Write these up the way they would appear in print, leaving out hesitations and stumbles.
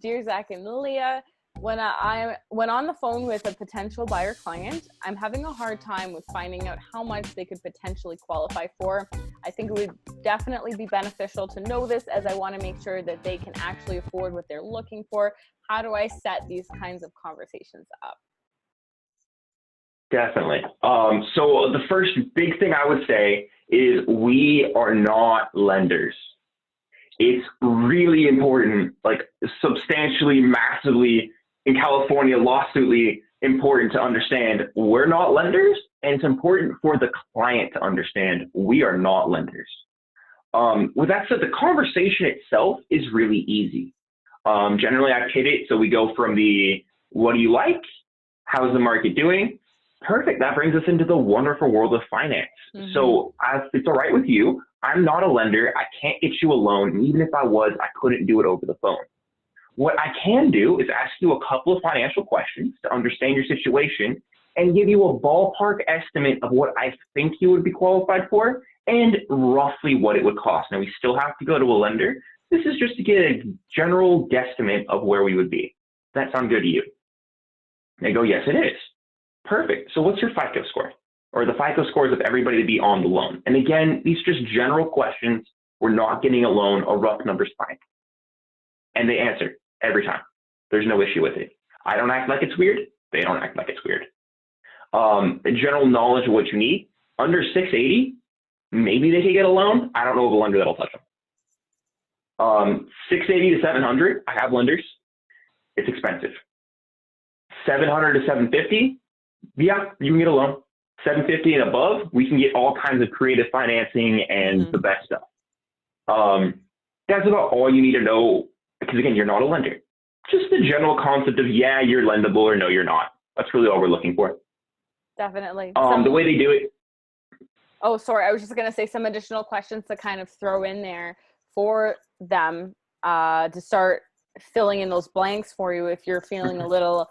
Dear Zach and Leah, when on the phone with a potential buyer client, I'm having a hard time with finding out how much they could potentially qualify for. I think it would definitely be beneficial to know this, as I want to make sure that they can actually afford what they're looking for. How do I set these kinds of conversations up? Definitely. So the first big thing I would say is we are not lenders. It's really important, like substantially, massively, in California, lawsuitly important to understand we're not lenders, and it's important for the client to understand we are not lenders. With that said, the conversation itself is really easy. Generally, I pivot, so we go from the what do you like? How's the market doing? Perfect. That brings us into the wonderful world of finance. Mm-hmm. So if it's all right with you, I'm not a lender. I can't get you a loan. And even if I was, I couldn't do it over the phone. What I can do is ask you a couple of financial questions to understand your situation and give you a ballpark estimate of what I think you would be qualified for and roughly what it would cost. Now, we still have to go to a lender. This is just to get a general guesstimate of where we would be. Does that sound good to you? They go, yes, it is. Perfect. So what's your FICO score? Or the FICO scores of everybody to be on the loan? And again, these are just general questions. We're not getting a loan. A rough number's fine. And they answer every time. There's no issue with it. I don't act like it's weird. They don't act like it's weird. A general knowledge of what you need. Under 680, maybe they could get a loan. I don't know of a lender that'll touch them. 680 to 700, I have lenders. It's expensive. 700 to 750, yeah, you can get a loan. 750 and above, we can get all kinds of creative financing and the best stuff. That's about all you need to know, because again, you're not a lender. Just the general concept of, yeah, you're lendable or no, you're not. That's really all we're looking for. Definitely. The way they do it. Oh, sorry. I was just going to say some additional questions to kind of throw in there for them to start filling in those blanks for you if you're feeling a little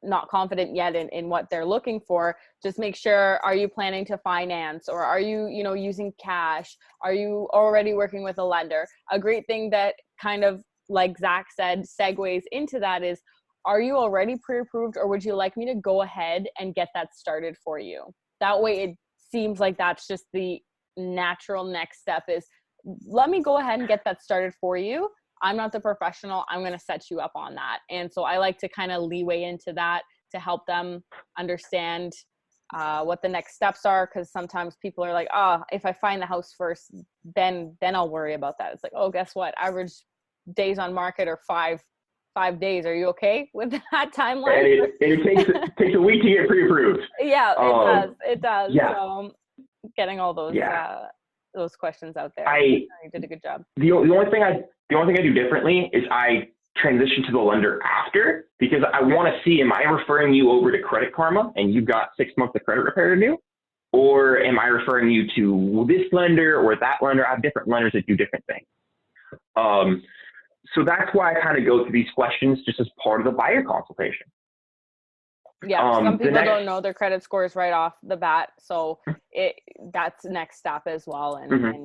not confident yet in what they're looking for. Just make sure, are you planning to finance, or are you, using cash? Are you already working with a lender? A great thing that kind of, like Zach said, segues into that is, are you already pre-approved, or would you like me to go ahead and get that started for you? That way it seems like that's just the natural next step, is let me go ahead and get that started for you. I'm not the professional. I'm going to set you up on that. And so I like to kind of leeway into that to help them understand what the next steps are. Because sometimes people are like, if I find the house first, then I'll worry about that. It's like, oh, guess what? Average days on market are five days. Are you okay with that timeline? And it takes a week to get pre-approved. Yeah, it does. Yeah. So getting all those questions out there. You did a good job. The only thing I do differently is I transition to the lender after, because I want to see, am I referring you over to Credit Karma and you've got 6 months of credit repair to do? Or am I referring you to this lender or that lender? I have different lenders that do different things. So that's why I kind of go through these questions just as part of the buyer consultation. Yeah, some people don't know their credit scores right off the bat, so that's next step as well, and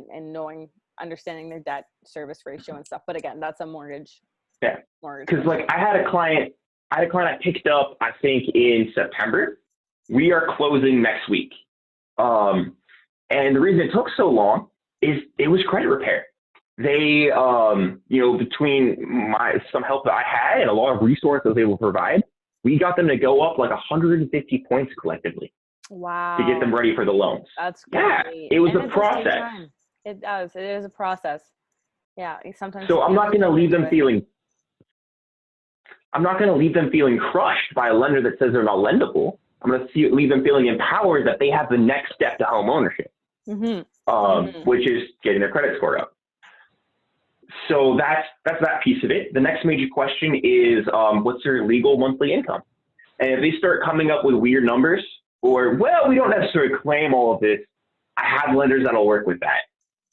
understanding their debt service ratio and stuff. But again, that's a mortgage. Yeah, because like I had a client I picked up, I think in September. We are closing next week, and the reason it took so long is it was credit repair. They, between some help that I had and a lot of resources they will provide, we got them to go up like 150 points collectively. Wow. To get them ready for the loans. That's great. Yeah, it was a process. It does. It is a process. Yeah, sometimes. So I'm not going to leave them feeling. I'm not going to leave them feeling crushed by a lender that says they're not lendable. I'm going to leave them feeling empowered that they have the next step to home ownership, which is getting their credit score up. So that's that piece of it. The next major question is, what's their legal monthly income? And if they start coming up with weird numbers, or, well, we don't necessarily claim all of this, I have lenders that'll work with that.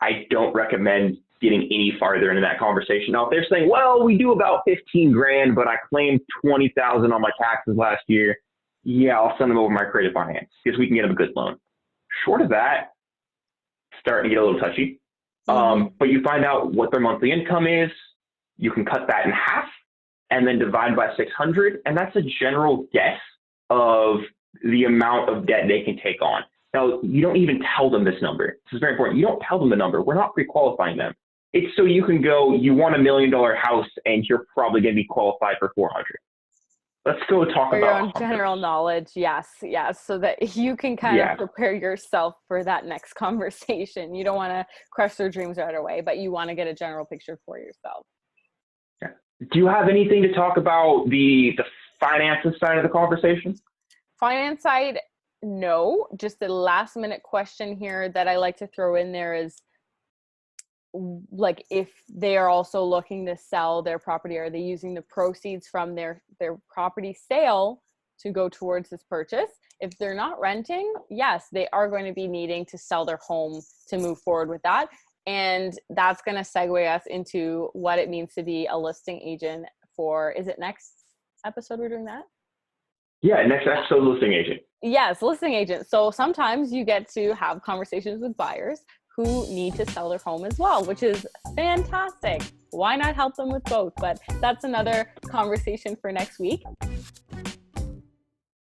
I don't recommend getting any farther into that conversation. Now, if they're saying, well, we do about 15 grand, but I claimed 20,000 on my taxes last year, yeah, I'll send them over my creative finance because we can get them a good loan. Short of that, starting to get a little touchy. But you find out what their monthly income is, you can cut that in half and then divide by 600. And that's a general guess of the amount of debt they can take on. Now, you don't even tell them this number. This is very important. You don't tell them the number. We're not pre-qualifying them. It's so you can go, you want $1 million house and you're probably going to be qualified for 400. Let's go talk For about your own general knowledge. Yes. So that you can kind of prepare yourself for that next conversation. You don't want to crush their dreams right away, but you want to get a general picture for yourself. Yeah. Do you have anything to talk about the finances side of the conversation? Finance side, no. Just the last minute question here that I like to throw in there is, like, if they are also looking to sell their property, are they using the proceeds from their property sale to go towards this purchase? If they're not renting, yes, they are going to be needing to sell their home to move forward with that. And that's going to segue us into what it means to be a listing agent for, is it next episode we're doing that? Yeah, next episode, listing agent. Yes, listing agent. So sometimes you get to have conversations with buyers who need to sell their home as well, which is fantastic. Why not help them with both? But that's another conversation for next week.